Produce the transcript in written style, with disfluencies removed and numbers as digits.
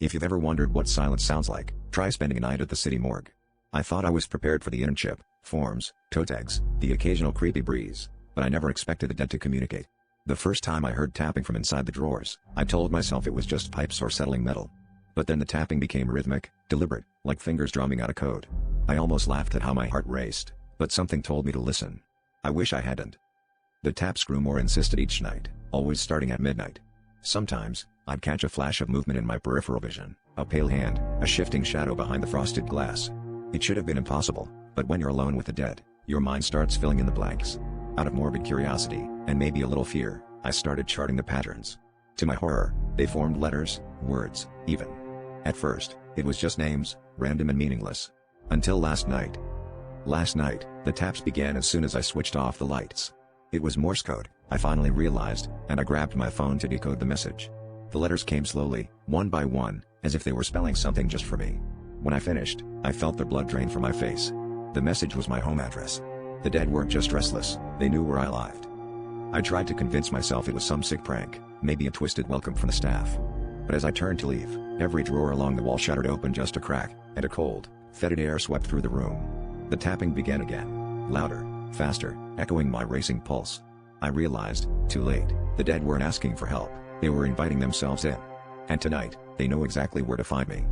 If you've ever wondered what silence sounds like, try spending a night at the city morgue. I thought I was prepared for the internship, forms, toe tags, the occasional creepy breeze, but I never expected the dead to communicate. The first time I heard tapping from inside the drawers, I told myself it was just pipes or settling metal. But then the tapping became rhythmic, deliberate, like fingers drumming out a code. I almost laughed at how my heart raced, but something told me to listen. I wish I hadn't. The taps grew more insistent each night, always starting at midnight. Sometimes, I'd catch a flash of movement in my peripheral vision, a pale hand, a shifting shadow behind the frosted glass. It should have been impossible, but when you're alone with the dead, your mind starts filling in the blanks. Out of morbid curiosity, and maybe a little fear, I started charting the patterns. To my horror, they formed letters, words, even. At first, it was just names, random and meaningless. Until last night. Last night, the taps began as soon as I switched off the lights. It was Morse code, I finally realized, and I grabbed my phone to decode the message. The letters came slowly, one by one, as if they were spelling something just for me. When I finished, I felt the blood drain from my face. The message was my home address. The dead weren't just restless, they knew where I lived. I tried to convince myself it was some sick prank, maybe a twisted welcome from the staff. But as I turned to leave, every drawer along the wall shattered open just a crack, and a cold, fetid air swept through the room. The tapping began again. Louder, faster, echoing my racing pulse. I realized, too late, the dead weren't asking for help, they were inviting themselves in. And tonight, they know exactly where to find me.